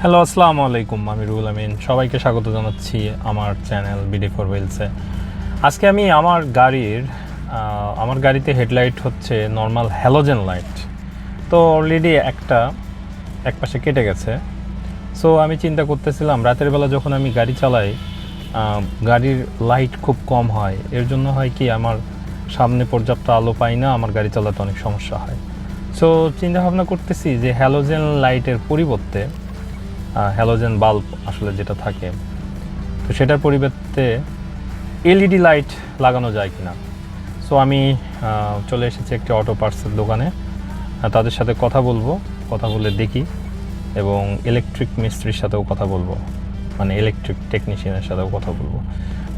Hello, আসসালামু আলাইকুম। আমি রুহুল আমিন, সবাইকে স্বাগত জানাচ্ছি আমার চ্যানেল বিডি ফর হুইলসে। আজকে আমি আমার গাড়িতে হেডলাইট হচ্ছে নর্মাল হ্যালোজেন লাইট। তো অলরেডি এক পাশে কেটে গেছে। সো আমি চিন্তা করতেছিলাম রাতের বেলা যখন আমি গাড়ি চালাই, গাড়ির লাইট খুব কম হয়। এর জন্য হয় কি, আমার সামনে পর্যাপ্ত আলো পাই না, আমার গাড়ি চালাতে অনেক সমস্যা হয়। সো চিন্তা ভাবনা করতেছি যে হ্যালোজেন লাইটের পরিবর্তে হ্যালোজেন বাল্ব আসলে যেটা থাকে, তো সেটার পরিবর্তে এলইডি লাইট লাগানো যায় কিনা। সো আমি চলে এসেছি একটি অটো পার্টসের দোকানে। তাদের সাথে কথা বলে দেখি, এবং ইলেকট্রিক মিস্ত্রির সাথেও কথা বলবো, মানে ইলেকট্রিক টেকনিশিয়ানের সাথেও কথা বলবো।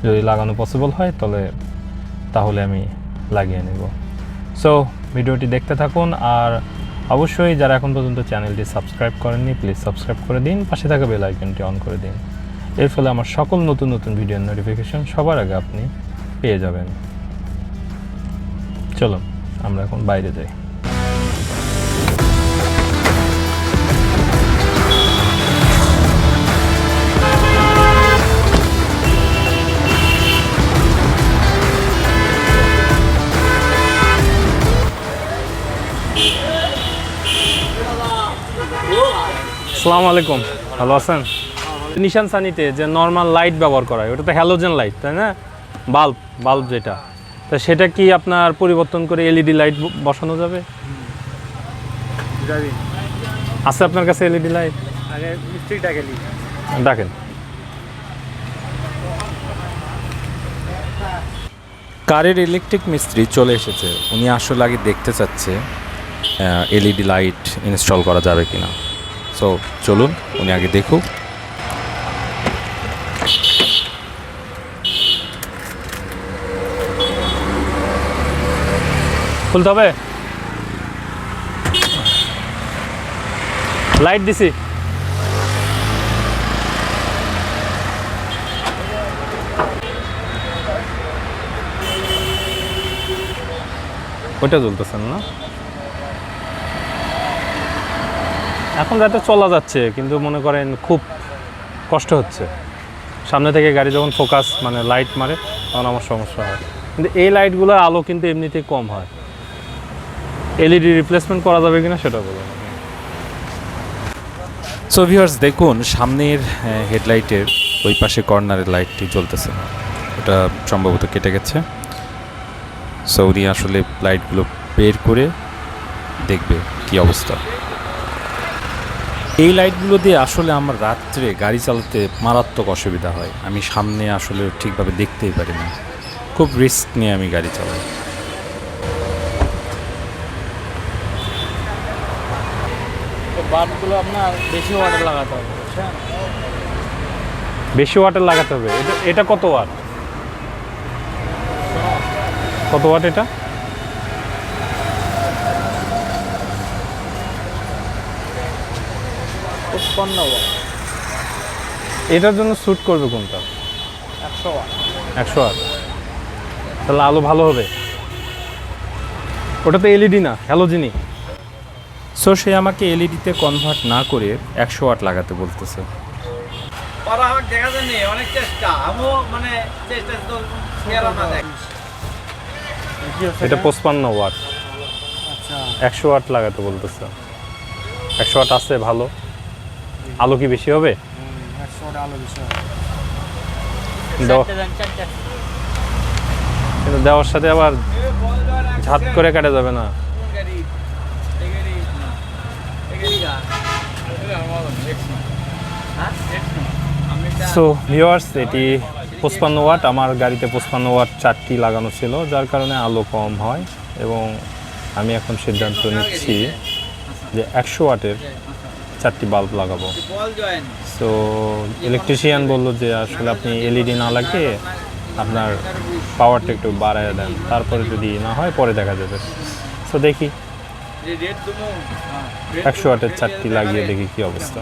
যদি লাগানো পসিবল হয় তাহলে আমি লাগিয়ে নেব। সো ভিডিওটি দেখতে থাকুন, আর অবশ্যই যারা এখন পর্যন্ত চ্যানেলটি সাবস্ক্রাইব করেননি প্লিজ সাবস্ক্রাইব করে দিন, পাশে থাকা বেল আইকনটি অন করে দিন। এর ফলে আমার সকল নতুন ভিডিওর নোটিফিকেশন সবার আগে আপনি পেয়ে যাবেন। চলো আমরা এখন বাইরে যাই। আসসালামু আলাইকুম, ভালো আছেন? নিশান সানিতে যে নর্মাল লাইট ব্যবহার করা হয় ওটা তো হ্যালোজেন লাইট, তাই না? বাল্ব যেটা, তা সেটা কি আপনার পরিবর্তন করে এলইডি লাইট বসানো যাবে? আছে আপনার কাছে এলইডি লাইট? ডাকেন। কারের ইলেকট্রিক মিস্ত্রি চলে এসেছে। উনি আসলে আগে দেখতে চাচ্ছে এলইডি লাইট ইনস্টল করা যাবে কিনা। সো চলুন উনি আগে দেখুক। খুলতে হবে? লাইট দিছি। ওইটা জ্বলতেছেন না? এখন রাতে চলা যাচ্ছে, কিন্তু মনে করেন খুব কষ্ট হচ্ছে। সামনে থেকে গাড়ি যখন ফোকাস মানে লাইট মারে তখন আমার সমস্যা হয়। কিন্তু এই লাইটগুলো আলো কিন্তু এমনিতেই কম হয়। এলইডি রিপ্লেসমেন্ট করা যাবে কিনা সেটা বলুন। সো ভিউয়ার্স, দেখুন সামনের হেডলাইটের ওই পাশে কর্নারের লাইটটি জ্বলতেছে, ওটা সম্ভবত কেটে গেছে। সো উনি আসলে লাইটগুলো বের করে দেখবে কি অবস্থা। এই লাইটগুলো দিয়ে আসলে আমার রাত্রে গাড়ি চালাতে মারাত্মক অসুবিধা হয়। আমি সামনে আসলে ঠিকভাবে দেখতেই পারি না, খুব রিস্ক নিয়ে আমি গাড়ি চালাই। বাল্বগুলো আপনার বেশি ওয়াটের লাগাতে হবে। বেশি ওয়াটের লাগাতে হবে। এটা কত ওয়াট? কত ওয়াট এটা? এটার জন্য স্যুট করবে কোনটা? 100 ওয়াট। 100 ওয়াট। তাহলে আলো ভালো হবে। ওটা তো এলইডি না, হ্যালোজেনই। সো সে আমাকে এলইডিতে কনভার্ট না করে 100 ওয়াট লাগাতে বলতেছে। দেখা যায়নি অনেক চেষ্টা, আমিও মানে চেষ্টা তো সেরা না দেখ। এটা 55 ওয়াট। আচ্ছা, 100 ওয়াট লাগাতে বলতেছে। 100 ওয়াট আছে ভালো। আলো কি বেশি হবে? 100 ওয়াট আলো বেশি হবে। কিন্তু দেওয়ার সাথে আবার ঝাত করে কাটা যাবে না। সো ভিউয়ার্স, এটি 55 ওয়াট। আমার গাড়িতে 55 ওয়াট 4টি লাগানো ছিল, যার কারণে আলো কম হয়। এবং আমি এখন সিদ্ধান্ত নিচ্ছি যে 100 ওয়াটের 4টি বাল্ব লাগাবো। সো ইলেকট্রিশিয়ান বললো যে আসলে আপনি এলইডি না লাগিয়ে আপনার পাওয়ারটা একটু বাড়ায় দেন, তারপরে যদি না হয় পরে দেখা যাবে। সো দেখি 100 ওয়াটের 4টি লাগিয়ে দেখি কি অবস্থা।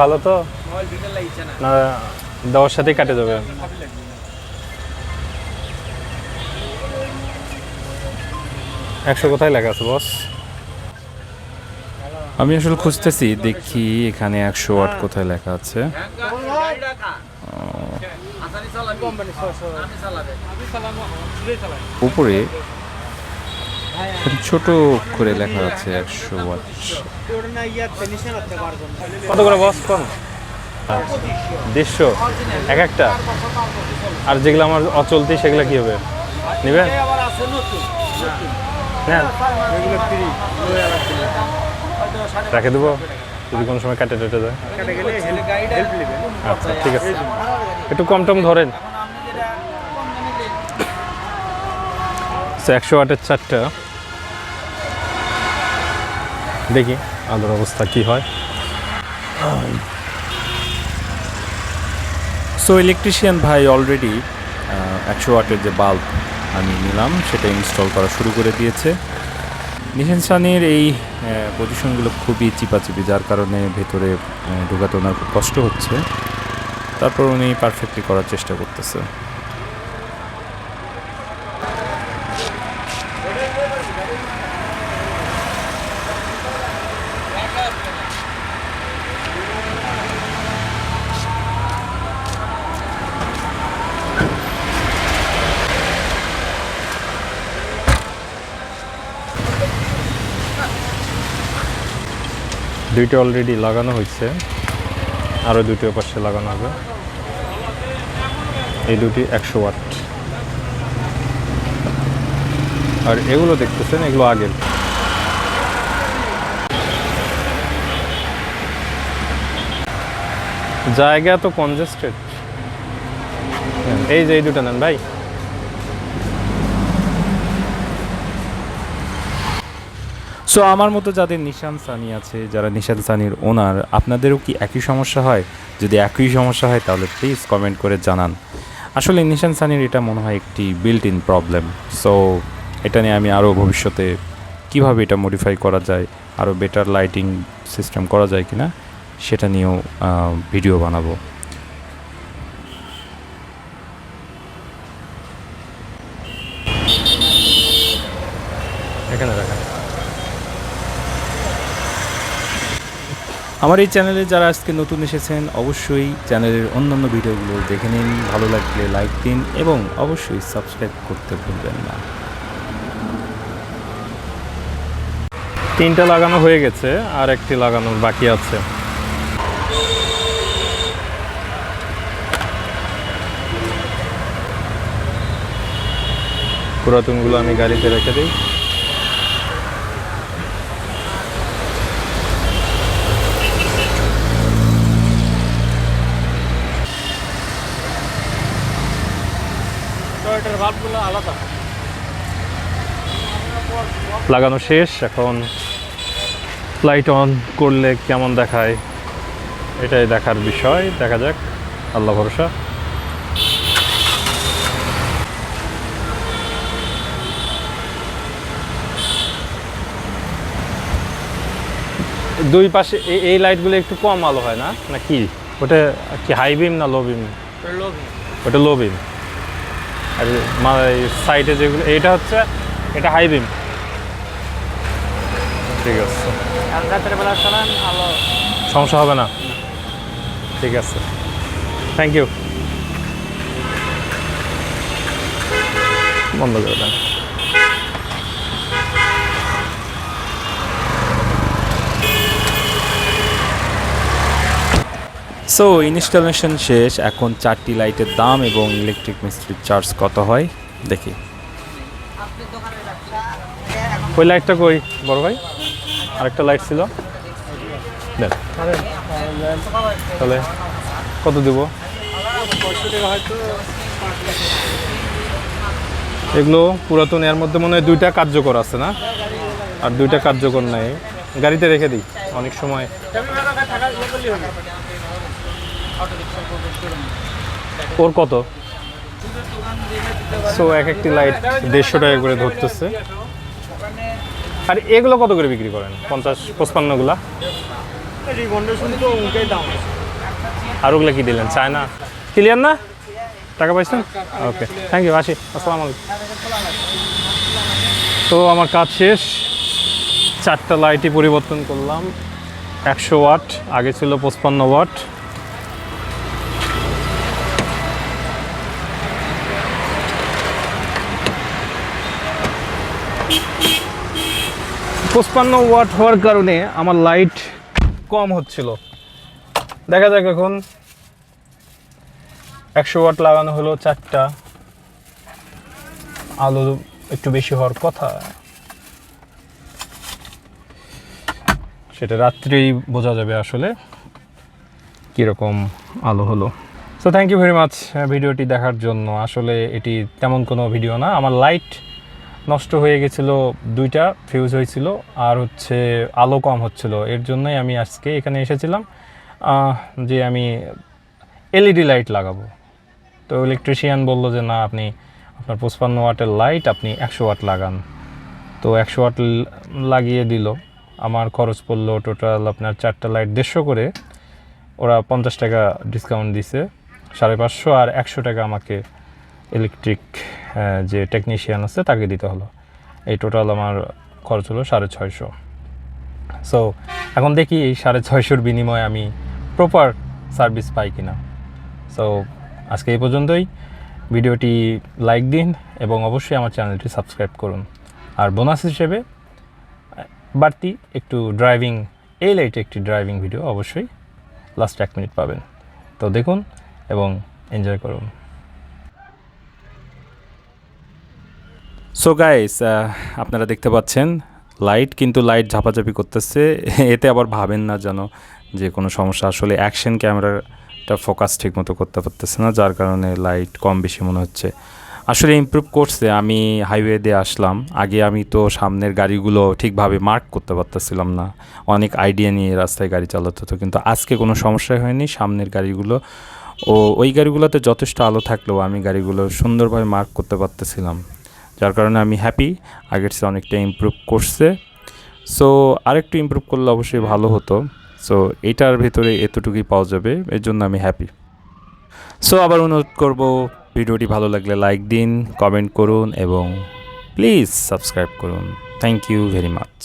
ভালো তো না, দেওয়ার সাথেই কাটে যাবে। 100 কোথায় লেখা আছে বস? আমি আসলে খুঁজতেছি, দেখি এখানে 100 ওয়াট কোথায় লেখা আছে। উপরে ছোট করে লেখা আছে 100 ওয়াট। কত করে বস কোন? 150 এক একটা। আর যেগুলো আমার অচলতি সেগুলো কি হবে? নেবেন? নেন। রেখে দেবো যদি কোনো সময় কাটে টেটে যায়। আচ্ছা ঠিক আছে, একটু কম টম ধরেন। 100 ওয়াটের 4টা, দেখি আলোর অবস্থা কি হয়। সো ইলেকট্রিশিয়ান ভাই অলরেডি 100 ওয়াটের যে বাল্ব আমি নিলাম সেটা ইনস্টল করা শুরু করে দিয়েছে। নিশান সানির এই পজিশনগুলো খুবই চিপাচিপি, যার কারণে ভেতরে ঢোকাতে ওনার খুব কষ্ট হচ্ছে। তারপর উনি পারফেক্টলি করার চেষ্টা করতেছে। দুইটা অলরেডি লাগানো হয়েছে, আরও দুটো পাশে লাগানো হবে। এই দুটি 100 ওয়াট। আর এগুলো দেখতেছেন, এগুলো আগের। জায়গা তো কনজেস্টেড। এই যে এই দুটো নেন ভাই। সো আমার মতো যাদের নিশান সানি আছে, যারা নিশান সানির ওনার, আপনাদেরও কি একই সমস্যা হয়? যদি একই সমস্যা হয় তাহলে প্লিজ কমেন্ট করে জানান। আসলে নিশান সানির এটা মনে হয় একটি বিল্ট ইন প্রবলেম। সো এটা নিয়ে আমি আরও ভবিষ্যতে কিভাবে এটা মডিফাই করা যায়, আরও বেটার লাইটিং সিস্টেম করা যায় কিনা সেটা নিয়েও ভিডিও বানাবো। এখানে রাখেন। আমার এই চ্যানেলে যারা আজকে নতুন এসেছেন অবশ্যই চ্যানেলের অন্যান্য ভিডিওগুলো দেখে নিন, ভালো লাগলে লাইক দিন এবং অবশ্যই সাবস্ক্রাইব করতে ভুলবেন না। 3টা লাগানো হয়ে গেছে, আর একটি লাগানো বাকি আছে। পুরাতনগুলো আমি গাড়িতে রেখে দিই। লাগানো শেষ, এখন লাইট অন করলে কেমন দেখায় এটাই দেখার বিষয়। দেখা যাক, আল্লাহ ভরসা। দুই পাশে এই লাইটগুলো একটু কম আলো হয় না, না কি? ওটা কি হাই বিম না লো বিম? ওটা লো বিম। আর সাইডে যেগুলো, এইটা হচ্ছে, এটা হাই বিম। ঠিক আছে, সমস্যা হবে না। ঠিক আছে, থ্যাংক ইউ। বন্ধ করে দেন। সো ইনস্টলেশন শেষ। এখন 4টি লাইটের দাম এবং ইলেকট্রিক মিস্ত্রির চার্জ কত হয় দেখি। ওই লাইটটা কই বড় ভাই? আরেকটা লাইট ছিল, দেন। তাহলে কত দেবো? এগুলো পুরাতন, এর মধ্যে মনে হয় 2টা কার্যকর আছে না, আর 2টা কার্যকর নাই। গাড়িতে রেখে দিই অনেক সময়। ওর কত? সো এক একটি লাইট 150 টাকা করে ধরতেছে। আর এগুলো কত করে বিক্রি করেন? 50-55 গুলা। আর ওগুলো কি দিলেন? চায়না ক্লিয়ার না? টাকা পাইছেন? ওকে, থ্যাংক ইউ। আসি, আসসালামু আলাইকুম। তো আমার কাজ শেষ, 4টা লাইটই পরিবর্তন করলাম। 100 ওয়াট, আগে ছিল 55 ওয়াট। ওয়াট হওয়ার কারণে আমার লাইট কম হচ্ছিল। দেখা যাক এখন 100 ওয়াট লাগানো হলো, 4টা, আলো একটু বেশি হওয়ার কথা, সেটা রাত্রেই বোঝা যাবে আসলে কীরকম আলো হলো। So thank you very much ভিডিওটি দেখার জন্য। আসলে এটি তেমন কোনো ভিডিও না, আমার লাইট নষ্ট হয়ে গেছিলো, 2টা ফিউজ হয়েছিল, আর হচ্ছে আলো কম হচ্ছিল। এর জন্যই আমি আজকে এখানে এসেছিলাম যে আমি এলইডি লাইট লাগাবো। তো ইলেকট্রিশিয়ান বললো যে না, আপনি আপনার 55 ওয়াটের লাইট আপনি 100 ওয়াট লাগান। তো 100 ওয়াট লাগিয়ে দিল। আমার খরচ পড়লো টোটাল আপনার 4টা লাইট 150 করে। ওরা 50 টাকা ডিসকাউন্ট দিছে, 550, আর 100 টাকা আমাকে ইলেকট্রিক যে টেকনিশিয়ান আছে তাকে দিতে হলো। এই টোটাল আমার খরচ হলো 650। সো এখন দেখি এই 650-র বিনিময়ে আমি প্রপার সার্ভিস পাই কিনা। সো আজকে এই পর্যন্তই। ভিডিওটি লাইক দিন এবং অবশ্যই আমার চ্যানেলটি সাবস্ক্রাইব করুন। আর বোনাস হিসেবে বাড়তি একটু ড্রাইভিং, এই লাইটে একটি ড্রাইভিং ভিডিও অবশ্যই লাস্ট 1 মিনিট পাবেন। তো দেখুন এবং এনজয় করুন। সো গাইস, আপনারা দেখতে পাচ্ছেন লাইট, কিন্তু লাইট ঝাপাঝাপি করতেছে। এতে আবার ভাবেন না যেন যে কোনো সমস্যা, আসলে অ্যাকশন ক্যামেরাটা ফোকাস ঠিকমতো করতে পারতেছে না, যার কারণে লাইট কম বেশি মনে হচ্ছে। আসলে ইমপ্রুভ করছে। আমি হাইওয়ে দিয়ে আসলাম, আগে আমি তো সামনের গাড়িগুলো ঠিকভাবে মার্ক করতে পারতেছিলাম না, অনেক আইডিয়া নিয়ে রাস্তায় গাড়ি চালাতে হতো, কিন্তু আজকে কোনো সমস্যাই হয়নি। সামনের গাড়িগুলো ওই গাড়িগুলোতে যথেষ্ট আলো থাকলেও আমি গাড়িগুলো সুন্দরভাবে মার্ক করতে পারতেছিলাম, যার কারণে আমি হ্যাপি। আগের চেয়ে অনেকটা ইমপ্রুভ করছে। সো আরেকটু ইমপ্রুভ করলে অবশ্যই ভালো হতো। সো এটার ভেতরে এতটুকুই পাওয়া যাবে, এর জন্য আমি হ্যাপি। সো আবার অনুরোধ করব, ভিডিওটি ভালো লাগলে লাইক দিন, কমেন্ট করুন এবং প্লিজ সাবস্ক্রাইব করুন। Thank you very much.